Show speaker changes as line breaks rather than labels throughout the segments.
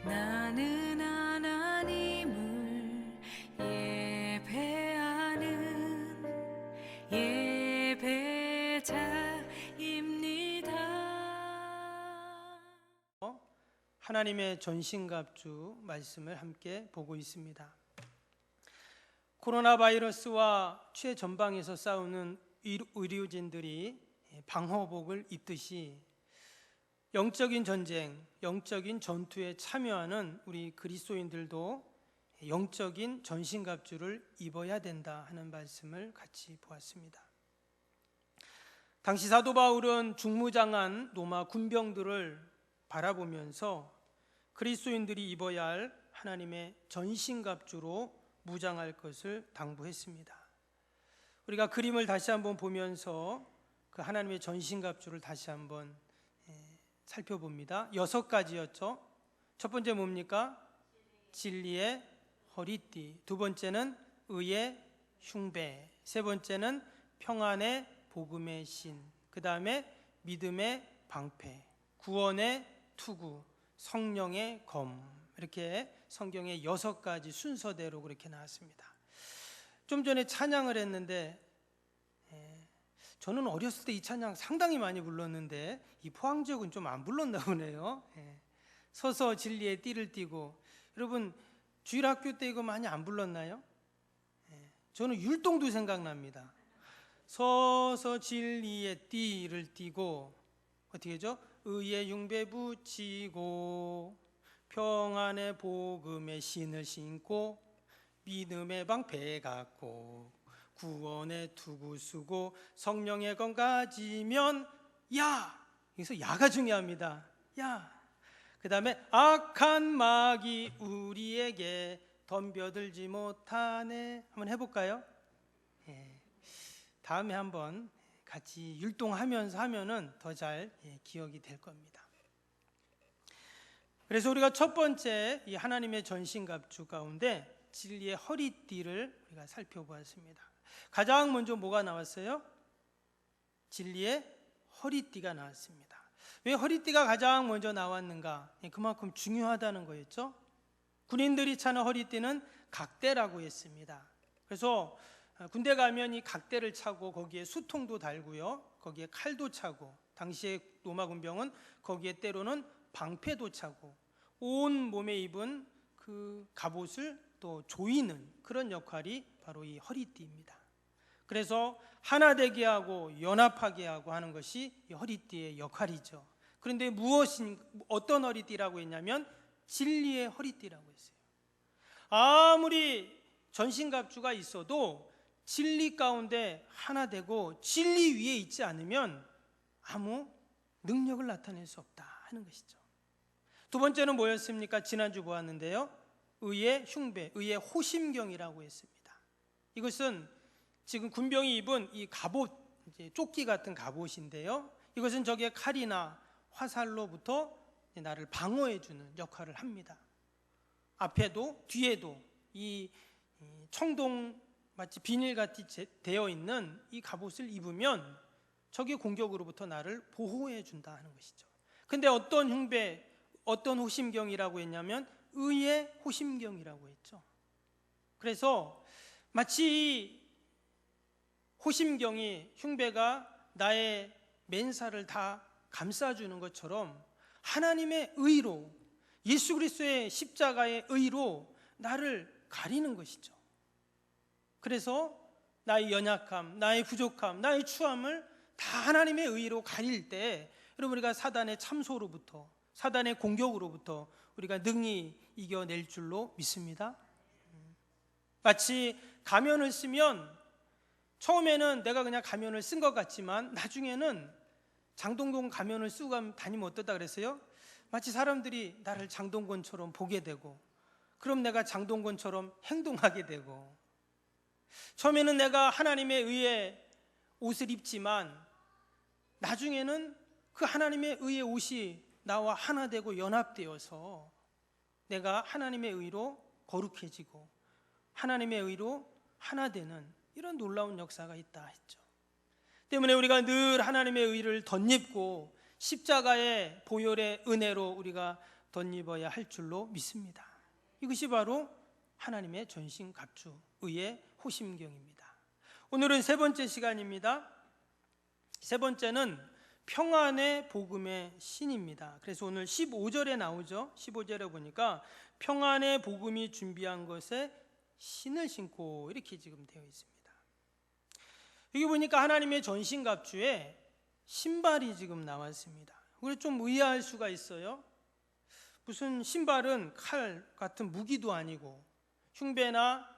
나는 하나님을 예배하는 예배자입니다.
하나님의 전신갑주 말씀을 함께 보고 있습니다. 코로나 바이러스와 최전방에서 싸우는 의료진들이 방호복을 입듯이 영적인 전쟁, 영적인 전투에 참여하는 우리 그리스도인들도 영적인 전신갑주를 입어야 된다 하는 말씀을 같이 보았습니다. 당시 사도 바울은 중무장한 로마 군병들을 바라보면서 그리스도인들이 입어야 할 하나님의 전신갑주로 무장할 것을 당부했습니다. 우리가 그림을 다시 한번 보면서 그 하나님의 전신갑주를 다시 한번 살펴봅니다. 6가지였죠. 첫 번째 뭡니까? 진리의 허리띠. 두 번째는 의의 흉배. 세 번째는 평안의 복음의 신. 그 다음에 믿음의 방패. 구원의 투구. 성령의 검. 이렇게 성경의 6가지 순서대로 그렇게 나왔습니다. 좀 전에 찬양을 했는데 저는 어렸을 때 이 찬양 상당히 많이 불렀는데 이 포항 지역은 좀 안 불렀나 보네요. 서서 진리의 띠를 띠고, 여러분 주일학교 때 이거 많이 안 불렀나요? 저는 율동도 생각납니다. 서서 진리의 띠를 띠고, 어떻게 하죠? 의의 흉배 붙이고, 평안의 복음의 신을 신고, 믿음의 방패 갖고, 구원의 투구 쓰고, 성령의 검 가지면 야! 여기서 야가 중요합니다. 야! 그 다음에 악한 마귀 우리에게 덤벼들지 못하네. 한번 해볼까요? 다음에 한번 같이 율동하면서 하면은 더 잘 기억이 될 겁니다. 그래서 우리가 첫 번째 이 하나님의 전신갑주 가운데 진리의 허리띠를 우리가 살펴보았습니다. 가장 먼저 뭐가 나왔어요? 진리의 허리띠가 나왔습니다. 왜 허리띠가 가장 먼저 나왔는가? 그만큼 중요하다는 거였죠. 군인들이 차는 허리띠는 각대라고 했습니다. 그래서 군대 가면 이 각대를 차고 거기에 수통도 달고요, 거기에 칼도 차고, 당시에 로마 군병은 거기에 때로는 방패도 차고 온 몸에 입은 그 갑옷을 또 조이는 그런 역할이 바로 이 허리띠입니다. 그래서 하나 되게 하고 연합하게 하고 하는 것이 이 허리띠의 역할이죠. 그런데 어떤 허리띠라고 했냐면 진리의 허리띠라고 했어요. 아무리 전신갑주가 있어도 진리 가운데 하나 되고 진리 위에 있지 않으면 아무 능력을 나타낼 수 없다 하는 것이죠. 두 번째는 뭐였습니까? 지난주 보았는데요, 의의 흉배, 의의 호심경이라고 했습니다. 이것은 지금 군병이 입은 이 갑옷, 이제 조끼 같은 갑옷인데요, 이것은 적의 칼이나 화살로부터 나를 방어해주는 역할을 합니다. 앞에도 뒤에도 이 청동 마치 비닐같이 되어 있는 이 갑옷을 입으면 적의 공격으로부터 나를 보호해준다 하는 것이죠. 근데 어떤 흉배, 어떤 호심경이라고 했냐면 의의 호심경이라고 했죠. 그래서 마치 호심경이, 흉배가 나의 맨살을 다 감싸주는 것처럼 하나님의 의로, 예수 그리스도의 십자가의 의로 나를 가리는 것이죠. 그래서 나의 연약함, 나의 부족함, 나의 추함을 다 하나님의 의로 가릴 때 여러분, 우리가 사단의 참소로부터, 사단의 공격으로부터 우리가 능히 이겨낼 줄로 믿습니다. 마치 가면을 쓰면 처음에는 내가 그냥 가면을 쓴 것 같지만 나중에는 장동건 가면을 쓰고 다니면 어떠다 그랬어요? 마치 사람들이 나를 장동건처럼 보게 되고, 그럼 내가 장동건처럼 행동하게 되고, 처음에는 내가 하나님의 의의 옷을 입지만 나중에는 그 하나님의 의의 옷이 나와 하나 되고 연합되어서 내가 하나님의 의로 거룩해지고 하나님의 의로 하나 되는 이런 놀라운 역사가 있다 했죠. 때문에 우리가 늘 하나님의 의를 덧입고 십자가의 보혈의 은혜로 우리가 덧입어야 할 줄로 믿습니다. 이것이 바로 하나님의 전신갑주의 호심경입니다. 오늘은 세 번째 시간입니다. 세 번째는 평안의 복음의 신입니다. 그래서 오늘 15절에 나오죠. 15절에 보니까 평안의 복음이 준비한 것에 신을 신고 이렇게 지금 되어 있습니다. 여기 보니까 하나님의 전신갑주에 신발이 지금 나왔습니다. 그래서 좀 의아할 수가 있어요. 무슨 신발은 칼 같은 무기도 아니고 흉배나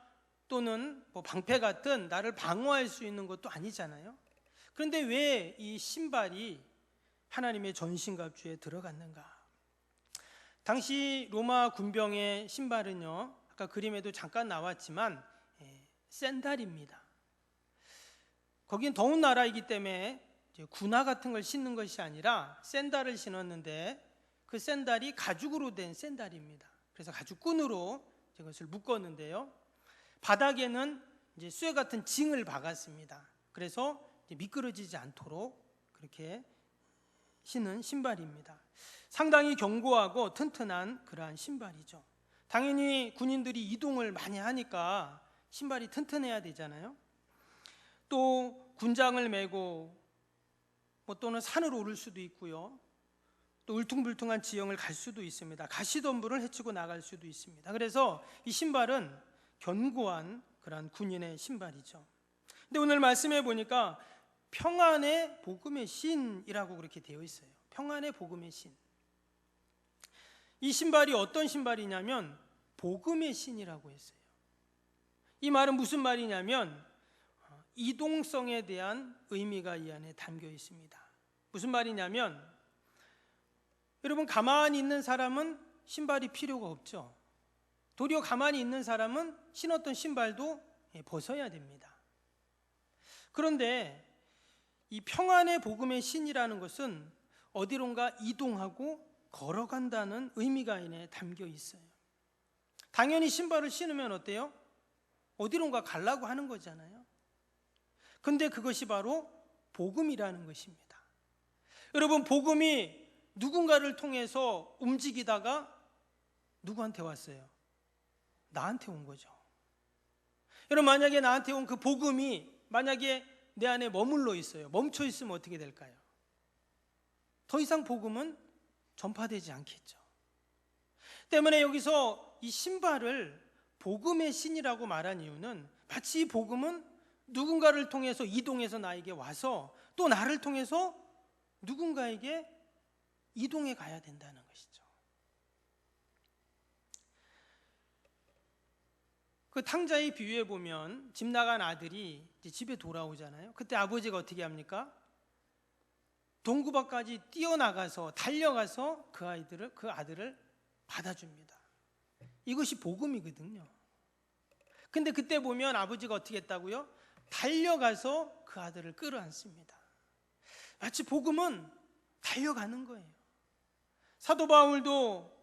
또는 방패 같은 나를 방어할 수 있는 것도 아니잖아요. 그런데 왜 이 신발이 하나님의 전신갑주에 들어갔는가? 당시 로마 군병의 신발은요, 아까 그림에도 잠깐 나왔지만 샌달입니다. 거긴 더운 나라이기 때문에 군화 같은 걸 신는 것이 아니라 샌달을 신었는데 그 샌달이 가죽으로 된 샌달입니다. 그래서 가죽끈으로 이것을 묶었는데요, 바닥에는 이제 쇠 같은 징을 박았습니다. 그래서 미끄러지지 않도록 그렇게 신은 신발입니다. 상당히 견고하고 튼튼한 그러한 신발이죠. 당연히 군인들이 이동을 많이 하니까 신발이 튼튼해야 되잖아요. 또 군장을 메고 또는 산을 오를 수도 있고요, 또 울퉁불퉁한 지형을 갈 수도 있습니다. 가시덤불을 헤치고 나갈 수도 있습니다. 그래서 이 신발은 견고한 그러한 군인의 신발이죠. 근데 오늘 말씀해 보니까 평안의 복음의 신이라고 그렇게 되어 있어요. 평안의 복음의 신. 이 신발이 어떤 신발이냐면 복음의 신이라고 했어요. 이 말은 무슨 말이냐면 이동성에 대한 의미가 이 안에 담겨 있습니다. 무슨 말이냐면, 여러분 가만히 있는 사람은 신발이 필요가 없죠. 도리어 가만히 있는 사람은 신었던 신발도 벗어야 됩니다. 그런데 이 평안의 복음의 신이라는 것은 어디론가 이동하고 걸어간다는 의미가 이내 담겨 있어요. 당연히 신발을 신으면 어때요? 어디론가 가려고 하는 거잖아요. 근데 그것이 바로 복음이라는 것입니다. 여러분, 복음이 누군가를 통해서 움직이다가 누구한테 왔어요? 나한테 온 거죠. 여러분, 만약에 나한테 온 그 복음이 만약에 내 안에 머물러 있어요. 멈춰 있으면 어떻게 될까요? 더 이상 복음은 전파되지 않겠죠. 때문에 여기서 이 신발을 복음의 신이라고 말한 이유는 마치 이 복음은 누군가를 통해서 이동해서 나에게 와서 또 나를 통해서 누군가에게 이동해 가야 된다는 것이죠. 그 탕자의 비유에 보면 집 나간 아들이 이제 집에 돌아오잖아요. 그때 아버지가 어떻게 합니까? 동구밖까지 뛰어나가서 달려가서 그 아들을 받아줍니다. 이것이 복음이거든요. 근데 그때 보면 아버지가 어떻게 했다고요? 달려가서 그 아들을 끌어안습니다. 마치 복음은 달려가는 거예요. 사도 바울도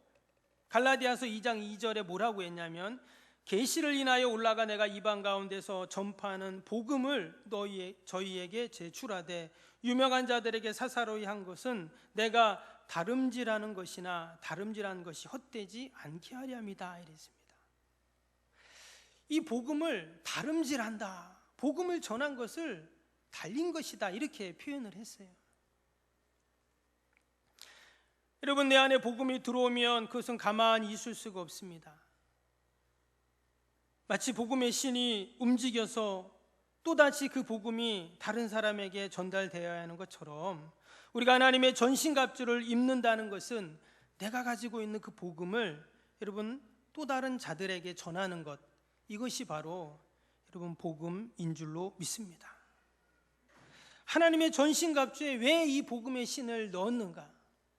갈라디아서 2장 2절에 뭐라고 했냐면, 계시를 인하여 올라가 내가 이방 가운데서 전파하는 복음을 저희에게 제출하되 유명한 자들에게 사사로이 한 것은 내가 다름질하는 것이나 다름질한 것이 헛되지 않게 하려 함이다 이랬습니다. 이 복음을 다름질한다, 복음을 전한 것을 달린 것이다, 이렇게 표현을 했어요. 여러분, 내 안에 복음이 들어오면 그것은 가만히 있을 수가 없습니다. 마치 복음의 신이 움직여서 또다시 그 복음이 다른 사람에게 전달되어야 하는 것처럼 우리가 하나님의 전신갑주를 입는다는 것은 내가 가지고 있는 그 복음을 여러분 또 다른 자들에게 전하는 것, 이것이 바로 여러분 복음인 줄로 믿습니다. 하나님의 전신갑주에 왜 이 복음의 신을 넣었는가?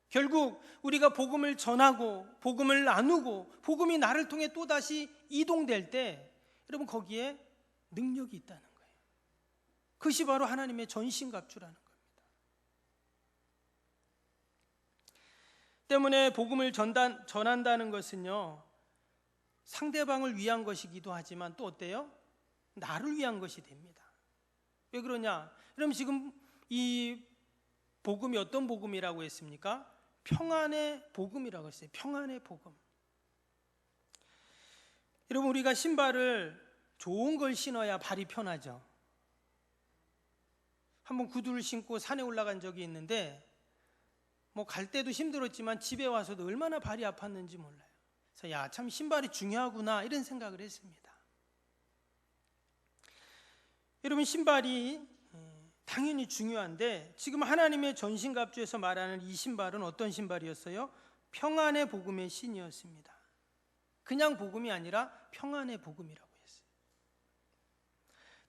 결국 우리가 복음을 전하고 복음을 나누고 복음이 나를 통해 또다시 이동될 때 여러분 거기에 능력이 있다는 거예요. 그것이 바로 하나님의 전신갑주라는 겁니다. 때문에 복음을 전한다는 것은요, 상대방을 위한 것이기도 하지만 또 어때요? 나를 위한 것이 됩니다. 왜 그러냐? 그럼 지금 이 복음이 어떤 복음이라고 했습니까? 평안의 복음이라고 했어요. 평안의 복음. 여러분, 우리가 신발을 좋은 걸 신어야 발이 편하죠. 한번 구두를 신고 산에 올라간 적이 있는데 갈 때도 힘들었지만 집에 와서도 얼마나 발이 아팠는지 몰라요. 그래서 참 신발이 중요하구나 이런 생각을 했습니다. 여러분, 신발이 당연히 중요한데 지금 하나님의 전신갑주에서 말하는 이 신발은 어떤 신발이었어요? 평안의 복음의 신이었습니다. 그냥 복음이 아니라 평안의 복음이라고 했어요.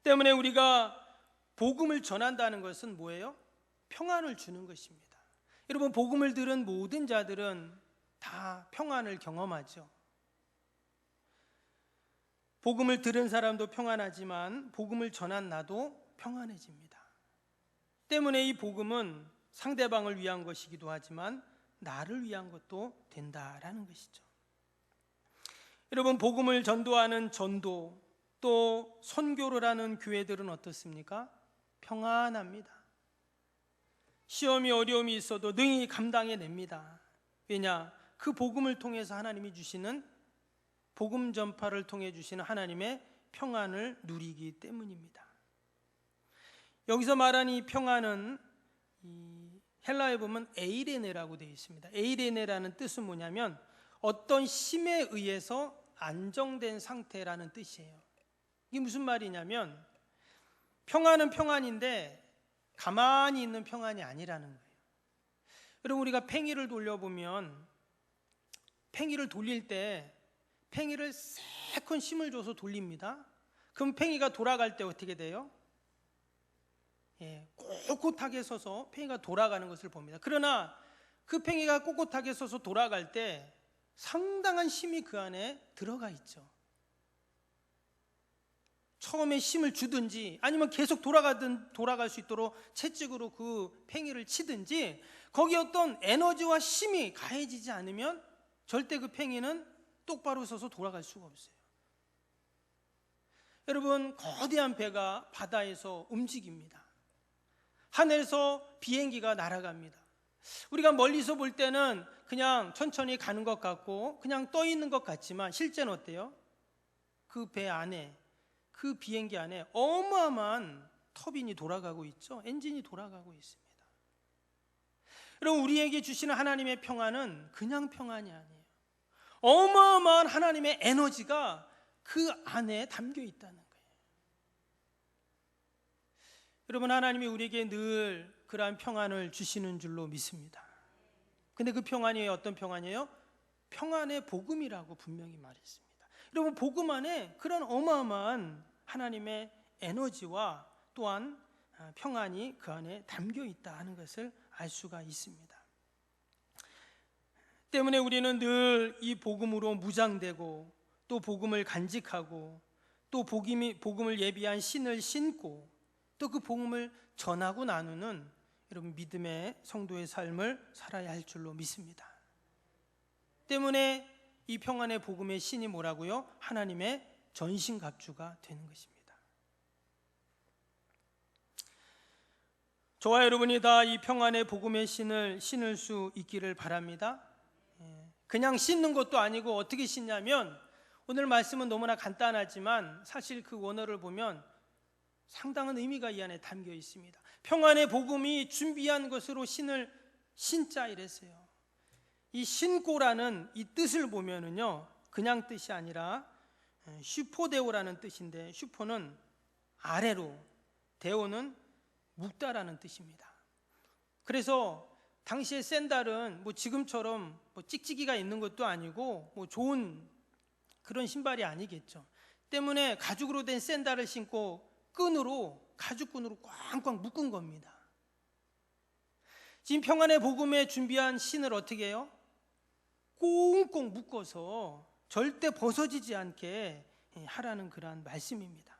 때문에 우리가 복음을 전한다는 것은 뭐예요? 평안을 주는 것입니다. 여러분, 복음을 들은 모든 자들은 다 평안을 경험하죠. 복음을 들은 사람도 평안하지만 복음을 전한 나도 평안해집니다. 때문에 이 복음은 상대방을 위한 것이기도 하지만 나를 위한 것도 된다라는 것이죠. 여러분, 복음을 전도하는 전도 또 선교를 하는 교회들은 어떻습니까? 평안합니다. 시험이 어려움이 있어도 능히 감당해냅니다. 왜냐? 그 복음을 통해서 하나님이 주시는 복음 전파를 통해 주시는 하나님의 평안을 누리기 때문입니다. 여기서 말하는 이 평안은 이 헬라에 보면 에이레네라고 되어 있습니다. 에이레네라는 뜻은 뭐냐면 어떤 힘에 의해서 안정된 상태라는 뜻이에요. 이게 무슨 말이냐면 평안은 평안인데 가만히 있는 평안이 아니라는 거예요. 여러분, 우리가 팽이를 돌려보면 팽이를 돌릴 때 팽이를 세컨 힘을 줘서 돌립니다. 그럼 팽이가 돌아갈 때 어떻게 돼요? 꼿꼿하게 서서 팽이가 돌아가는 것을 봅니다. 그러나 그 팽이가 꼿꼿하게 서서 돌아갈 때 상당한 힘이 그 안에 들어가 있죠. 처음에 힘을 주든지 아니면 계속 돌아갈 수 있도록 채찍으로 그 팽이를 치든지 거기에 어떤 에너지와 힘이 가해지지 않으면 절대 그 팽이는 똑바로 서서 돌아갈 수가 없어요. 여러분, 거대한 배가 바다에서 움직입니다. 하늘에서 비행기가 날아갑니다. 우리가 멀리서 볼 때는 그냥 천천히 가는 것 같고 그냥 떠 있는 것 같지만 실제는 어때요? 그 배 안에, 그 비행기 안에 어마어마한 터빈이 돌아가고 있죠. 엔진이 돌아가고 있습니다. 여러분, 우리에게 주시는 하나님의 평안은 그냥 평안이 아니에요. 어마어마한 하나님의 에너지가 그 안에 담겨 있다는 거예요. 여러분, 하나님이 우리에게 늘 그러한 평안을 주시는 줄로 믿습니다. 근데 그 평안이 어떤 평안이에요? 평안의 복음이라고 분명히 말했습니다. 여러분, 복음 안에 그런 어마어마한 하나님의 에너지와 또한 평안이 그 안에 담겨 있다 하는 것을 알 수가 있습니다. 때문에 우리는 늘 이 복음으로 무장되고 또 복음을 간직하고 또 복음을 예비한 신을 신고 또 그 복음을 전하고 나누는 여러분 믿음의 성도의 삶을 살아야 할 줄로 믿습니다. 때문에 이 평안의 복음의 신이 뭐라고요? 하나님의 전신갑주가 되는 것입니다. 저와 여러분이 다 이 평안의 복음의 신을 신을 수 있기를 바랍니다. 그냥 신는 것도 아니고 어떻게 신냐면 오늘 말씀은 너무나 간단하지만 사실 그 원어를 보면 상당한 의미가 이 안에 담겨 있습니다. 평안의 복음이 준비한 것으로 신을 신자 이랬어요. 이 신고라는 이 뜻을 보면은요, 그냥 뜻이 아니라 슈포데오라는 뜻인데 슈포는 아래로, 데오는 묶다라는 뜻입니다. 그래서 당시의 샌들은 지금처럼 찍찍이가 있는 것도 아니고 좋은 그런 신발이 아니겠죠. 때문에 가죽으로 된 샌들을 신고 가죽끈으로 꽝꽝 묶은 겁니다. 지금 평안의 복음에 준비한 신을 어떻게 해요? 꽁꽁 묶어서 절대 벗어지지 않게 하라는 그러한 말씀입니다.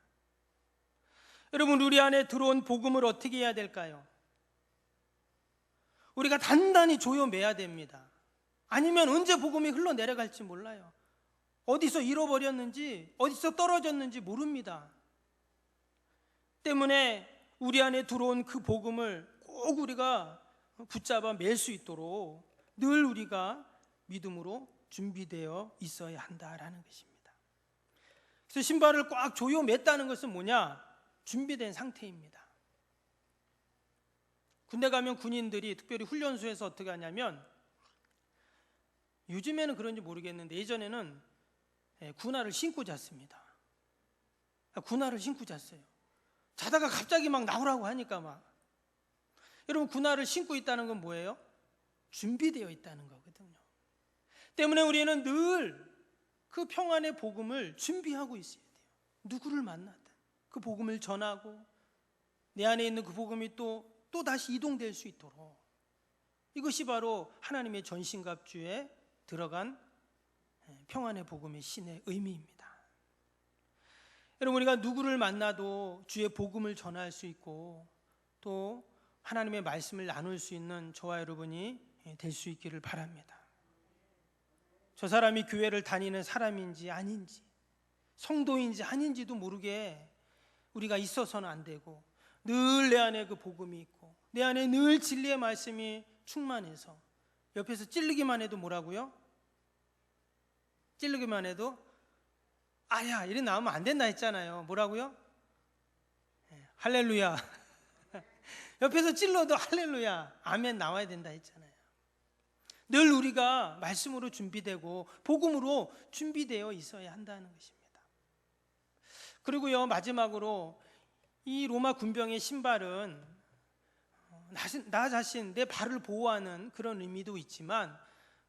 여러분, 우리 안에 들어온 복음을 어떻게 해야 될까요? 우리가 단단히 조여매야 됩니다. 아니면 언제 복음이 흘러내려갈지 몰라요. 어디서 잃어버렸는지 어디서 떨어졌는지 모릅니다. 때문에 우리 안에 들어온 그 복음을 꼭 우리가 붙잡아 맬 수 있도록 늘 우리가 믿음으로 준비되어 있어야 한다라는 것입니다. 그래서 신발을 꽉 조여 맸다는 것은 뭐냐? 준비된 상태입니다. 군대 가면 군인들이 특별히 훈련소에서 어떻게 하냐면, 요즘에는 그런지 모르겠는데 예전에는 군화를 신고 잤습니다. 군화를 신고 잤어요. 자다가 갑자기 막 나오라고 하니까 막. 여러분, 군화를 신고 있다는 건 뭐예요? 준비되어 있다는 거거든요. 때문에 우리는 늘 그 평안의 복음을 준비하고 있어야 돼요. 누구를 만나든 그 복음을 전하고 내 안에 있는 그 복음이 또 다시 이동될 수 있도록, 이것이 바로 하나님의 전신갑주에 들어간 평안의 복음의 신의 의미입니다. 여러분, 우리가 누구를 만나도 주의 복음을 전할 수 있고 또 하나님의 말씀을 나눌 수 있는 저와 여러분이 될 수 있기를 바랍니다. 저 사람이 교회를 다니는 사람인지 아닌지, 성도인지 아닌지도 모르게 우리가 있어서는 안 되고, 늘 내 안에 그 복음이 있고 내 안에 늘 진리의 말씀이 충만해서 옆에서 찔르기만 해도 뭐라고요? 찔르기만 해도 아야 이래 나오면 안 된다 했잖아요. 뭐라고요? 할렐루야. 옆에서 찔러도 할렐루야, 아멘 나와야 된다 했잖아요. 늘 우리가 말씀으로 준비되고 복음으로 준비되어 있어야 한다는 것입니다. 그리고요, 마지막으로 이 로마 군병의 신발은 나 자신, 내 발을 보호하는 그런 의미도 있지만,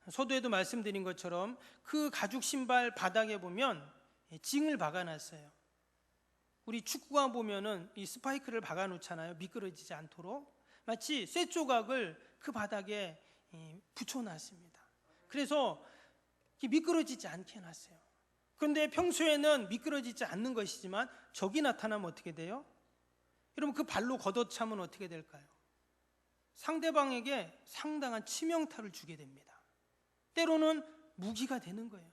서두에도 말씀드린 것처럼 그 가죽 신발 바닥에 보면 징을 박아놨어요. 우리 축구화 보면은 이 스파이크를 박아놓잖아요. 미끄러지지 않도록. 마치 쇠조각을 그 바닥에 붙여놨습니다. 그래서 미끄러지지 않게 해놨어요. 그런데 평소에는 미끄러지지 않는 것이지만 적이 나타나면 어떻게 돼요? 여러분, 그 발로 걷어차면 어떻게 될까요? 상대방에게 상당한 치명타를 주게 됩니다. 때로는 무기가 되는 거예요.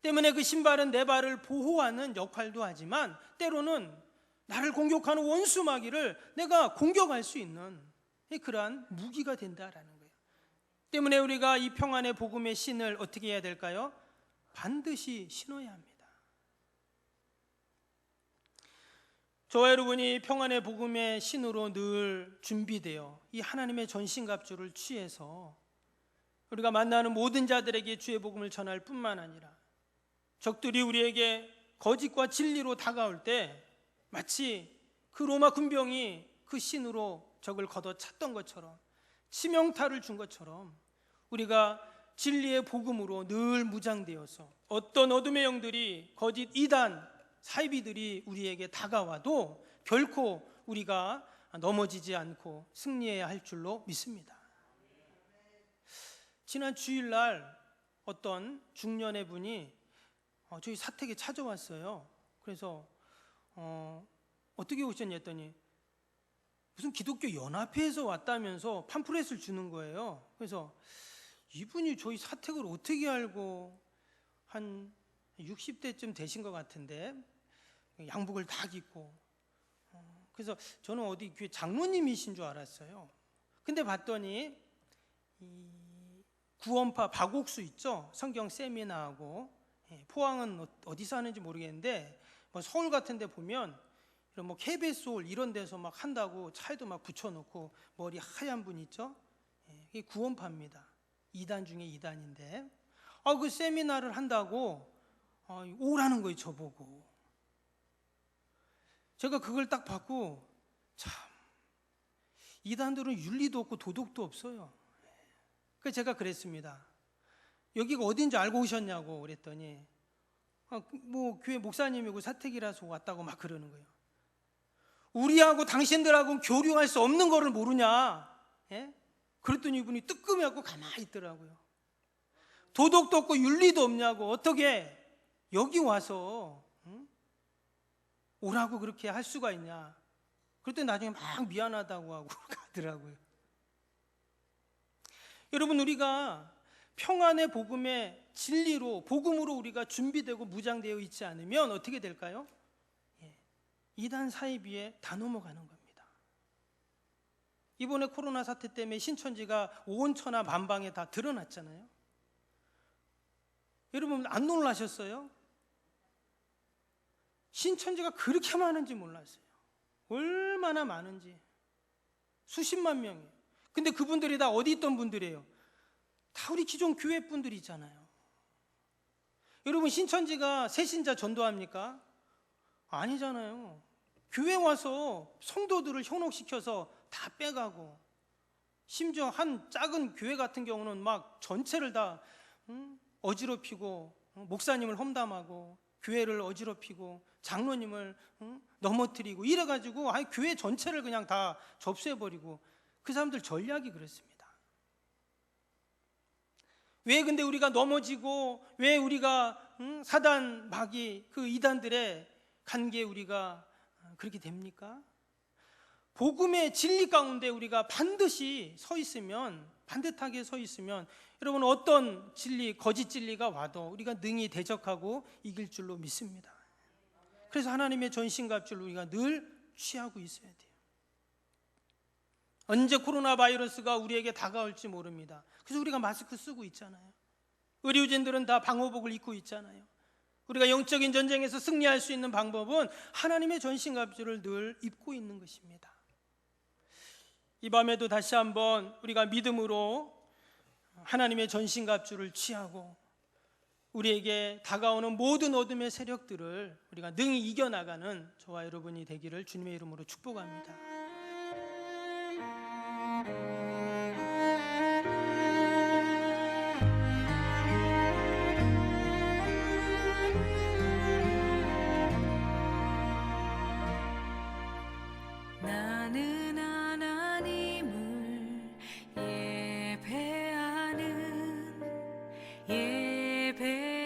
때문에 그 신발은 내 발을 보호하는 역할도 하지만 때로는 나를 공격하는 원수 마귀를 내가 공격할 수 있는 그러한 무기가 된다라는 거예요. 때문에 우리가 이 평안의 복음의 신을 어떻게 해야 될까요? 반드시 신어야 합니다. 저와 여러분이 평안의 복음의 신으로 늘 준비되어 이 하나님의 전신갑주를 취해서 우리가 만나는 모든 자들에게 주의 복음을 전할 뿐만 아니라 적들이 우리에게 거짓과 진리로 다가올 때 마치 그 로마 군병이 그 신으로 적을 걷어찼던 것처럼, 치명타를 준 것처럼 우리가 진리의 복음으로 늘 무장되어서 어떤 어둠의 영들이, 거짓 이단 사이비들이 우리에게 다가와도 결코 우리가 넘어지지 않고 승리해야 할 줄로 믿습니다. 지난 주일날 어떤 중년의 분이 저희 사택에 찾아왔어요. 그래서 어떻게 오셨냐 했더니 무슨 기독교 연합회에서 왔다면서 팜플렛을 주는 거예요. 그래서 이분이 저희 사택을 어떻게 알고, 한 60대쯤 되신 것 같은데 양복을 다 입고, 그래서 저는 어디 교회 장로님이신 줄 알았어요. 근데 봤더니 이 구원파 박옥수 있죠? 성경 세미나하고, 포항은 어디서 하는지 모르겠는데 뭐 서울 같은 데 보면 이런 뭐 KBS홀 이런 데서 막 한다고 차에도 막 붙여놓고, 머리 하얀 분 있죠? 이게 구원파입니다. 2단 중에 2단인데 그 세미나를 한다고 오라는 거예요. 저보고. 제가 그걸 딱 받고, 참, 이단들은 윤리도 없고 도덕도 없어요. 그래서 제가 그랬습니다. 여기가 어딘지 알고 오셨냐고 그랬더니 뭐 교회 목사님이고 사택이라서 왔다고 막 그러는 거예요. 우리하고 당신들하고는 교류할 수 없는 거를 모르냐? 예? 그랬더니 이분이 뜨끔해갖고 가만히 있더라고요. 도덕도 없고 윤리도 없냐고, 어떻게 여기 와서 오라고 그렇게 할 수가 있냐? 그랬더니 나중에 막 미안하다고 하고 가더라고요. 여러분, 우리가 평안의 복음의 진리로, 복음으로 우리가 준비되고 무장되어 있지 않으면 어떻게 될까요? 이단 사이비에 다 넘어가는 겁니다. 이번에 코로나 사태 때문에 신천지가 온천하 만방에 다 드러났잖아요. 여러분 안 놀라셨어요? 신천지가 그렇게 많은지 몰랐어요. 얼마나 많은지. 수십만 명이에요. 근데 그분들이 다 어디 있던 분들이에요? 다 우리 기존 교회 분들이잖아요. 여러분 신천지가 새신자 전도합니까? 아니잖아요. 교회 와서 성도들을 현혹시켜서 다 빼가고, 심지어 한 작은 교회 같은 경우는 막 전체를 다 어지럽히고, 목사님을 험담하고 교회를 어지럽히고 장로님을 넘어뜨리고 이래가지고 교회 전체를 그냥 다 접수해버리고, 그 사람들 전략이 그렇습니다. 왜 근데 우리가 넘어지고, 왜 우리가 사단 마귀 그 이단들의 관계에 우리가 그렇게 됩니까? 복음의 진리 가운데 우리가 반드시 서 있으면, 반듯하게 서 있으면 여러분 어떤 진리, 거짓 진리가 와도 우리가 능히 대적하고 이길 줄로 믿습니다. 그래서 하나님의 전신갑주를 우리가 늘 취하고 있어야 돼요. 언제 코로나 바이러스가 우리에게 다가올지 모릅니다. 그래서 우리가 마스크 쓰고 있잖아요. 의료진들은 다 방호복을 입고 있잖아요. 우리가 영적인 전쟁에서 승리할 수 있는 방법은 하나님의 전신갑주를 늘 입고 있는 것입니다. 이 밤에도 다시 한번 우리가 믿음으로 하나님의 전신갑주를 취하고 우리에게 다가오는 모든 어둠의 세력들을 우리가 능히 이겨나가는 저와 여러분이 되기를 주님의 이름으로 축복합니다.
나는 하나님을 예배하는 예배자